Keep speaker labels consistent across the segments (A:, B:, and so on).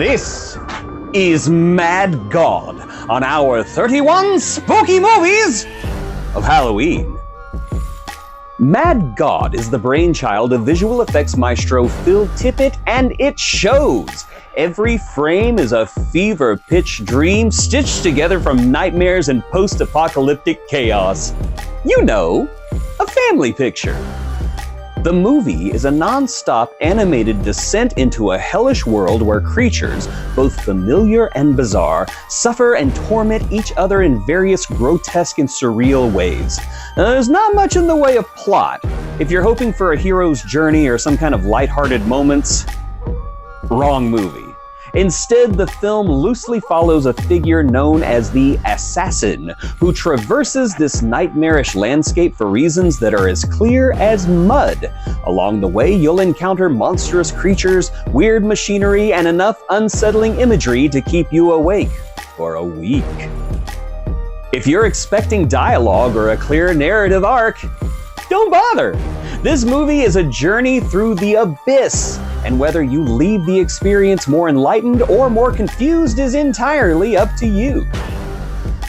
A: This is Mad God on our 31 spooky movies of Halloween. Mad God is the brainchild of visual effects maestro Phil Tippett, and it shows. Every frame is a fever-pitch dream stitched together from nightmares and post-apocalyptic chaos. You know, a family picture. The movie is a non-stop animated descent into a hellish world where creatures, both familiar and bizarre, suffer and torment each other in various grotesque and surreal ways. There's not much in the way of plot. If you're hoping for a hero's journey or some kind of lighthearted moments, wrong movie. Instead, the film loosely follows a figure known as the Assassin, who traverses this nightmarish landscape for reasons that are as clear as mud. Along the way, you'll encounter monstrous creatures, weird machinery, and enough unsettling imagery to keep you awake for a week. If you're expecting dialogue or a clear narrative arc, don't bother. This movie is a journey through the abyss, and whether you leave the experience more enlightened or more confused is entirely up to you.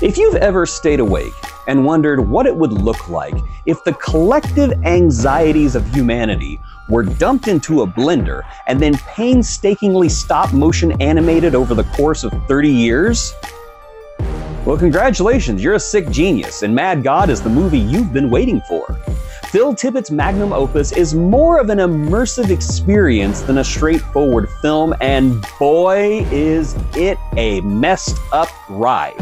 A: If you've ever stayed awake and wondered what it would look like if the collective anxieties of humanity were dumped into a blender and then painstakingly stop-motion animated over the course of 30 years, well, congratulations, you're a sick genius, and Mad God is the movie you've been waiting for. Phil Tippett's magnum opus is more of an immersive experience than a straightforward film, and boy, is it a messed up ride.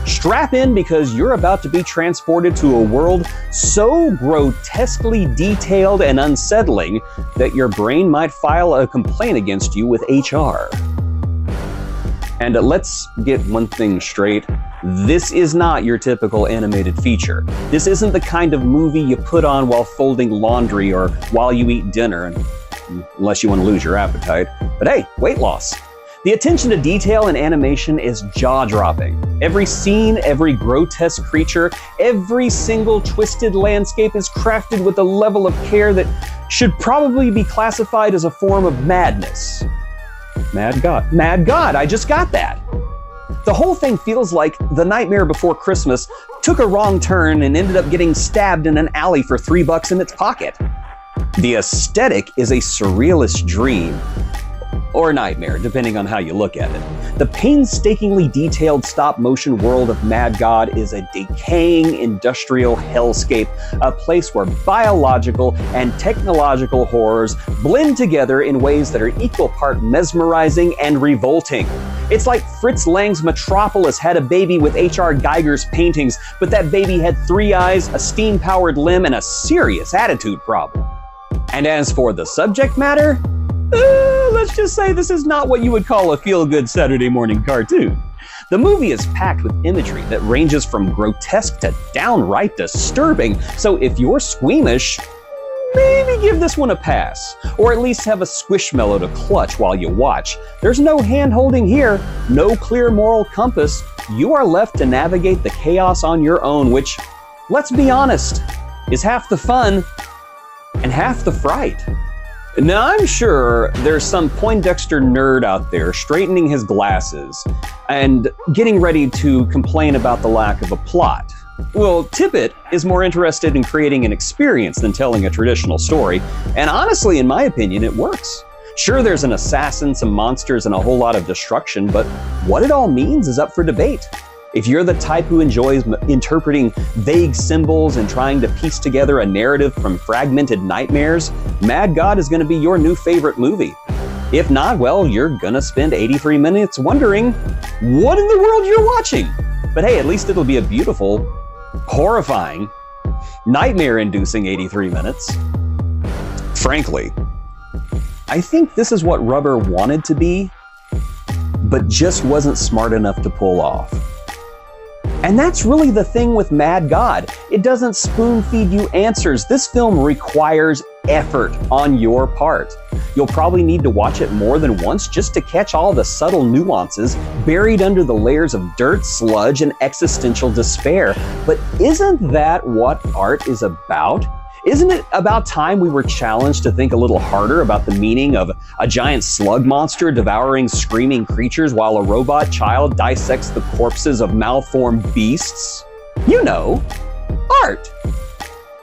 A: Strap in, because you're about to be transported to a world so grotesquely detailed and unsettling that your brain might file a complaint against you with HR. And let's get one thing straight. This is not your typical animated feature. This isn't the kind of movie you put on while folding laundry or while you eat dinner, unless you want to lose your appetite. But hey, weight loss. The attention to detail in animation is jaw-dropping. Every scene, every grotesque creature, every single twisted landscape is crafted with a level of care that should probably be classified as a form of madness. Mad God, I just got that. The whole thing feels like The Nightmare Before Christmas took a wrong turn and ended up getting stabbed in an alley for $3 in its pocket. The aesthetic is a surrealist dream, or nightmare, depending on how you look at it. The painstakingly detailed stop-motion world of Mad God is a decaying industrial hellscape, a place where biological and technological horrors blend together in ways that are equal part mesmerizing and revolting. It's like Fritz Lang's Metropolis had a baby with H.R. Geiger's paintings, but that baby had 3 eyes, a steam-powered limb, and a serious attitude problem. And as for the subject matter, let's just say this is not what you would call a feel-good Saturday morning cartoon. The movie is packed with imagery that ranges from grotesque to downright disturbing, so if you're squeamish, maybe give this one a pass, or at least have a squishmallow to clutch while you watch. There's no hand-holding here, no clear moral compass. You are left to navigate the chaos on your own, which, let's be honest, is half the fun and half the fright. Now, I'm sure there's some Poindexter nerd out there straightening his glasses and getting ready to complain about the lack of a plot. Well, Tippett is more interested in creating an experience than telling a traditional story, and honestly, in my opinion, it works. Sure, there's an assassin, some monsters, and a whole lot of destruction, but what it all means is up for debate. If you're the type who enjoys interpreting vague symbols and trying to piece together a narrative from fragmented nightmares, Mad God is going to be your new favorite movie. If not, well, you're going to spend 83 minutes wondering what in the world you're watching. But hey, at least it'll be a beautiful, horrifying, nightmare-inducing 83 minutes. Frankly, I think this is what Rubber wanted to be, but just wasn't smart enough to pull off. And that's really the thing with Mad God. It doesn't spoon-feed you answers. This film requires effort on your part. You'll probably need to watch it more than once just to catch all the subtle nuances buried under the layers of dirt, sludge, and existential despair. But isn't that what art is about? Isn't it about time we were challenged to think a little harder about the meaning of a giant slug monster devouring screaming creatures while a robot child dissects the corpses of malformed beasts? You know, art.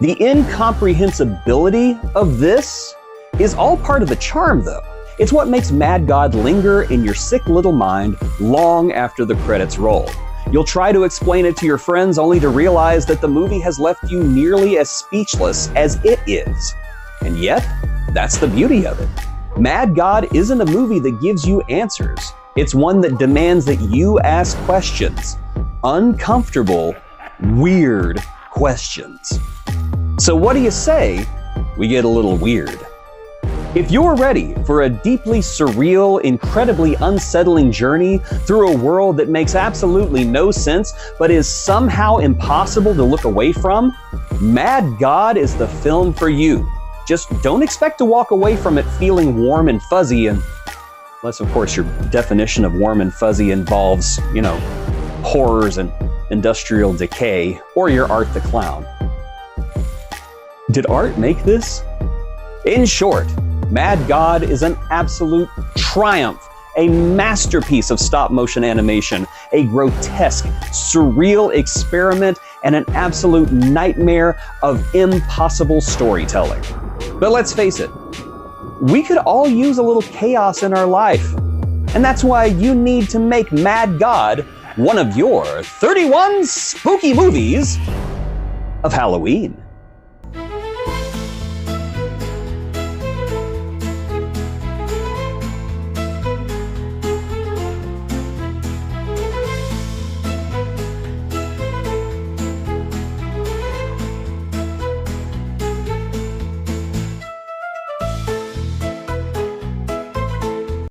A: The incomprehensibility of this is all part of the charm, though. It's what makes Mad God linger in your sick little mind long after the credits roll. You'll try to explain it to your friends only to realize that the movie has left you nearly as speechless as it is. And yet, that's the beauty of it. Mad God isn't a movie that gives you answers. It's one that demands that you ask questions. Uncomfortable, weird questions. So what do you say we get a little weird? If you're ready for a deeply surreal, incredibly unsettling journey through a world that makes absolutely no sense but is somehow impossible to look away from, Mad God is the film for you. Just don't expect to walk away from it feeling warm and fuzzy, unless, of course, your definition of warm and fuzzy involves, horrors and industrial decay, or you're Art the Clown. Did art make this? In short, Mad God is an absolute triumph, a masterpiece of stop-motion animation, a grotesque, surreal experiment, and an absolute nightmare of impossible storytelling. But let's face it, we could all use a little chaos in our life. And that's why you need to make Mad God one of your 31 spooky movies of Halloween.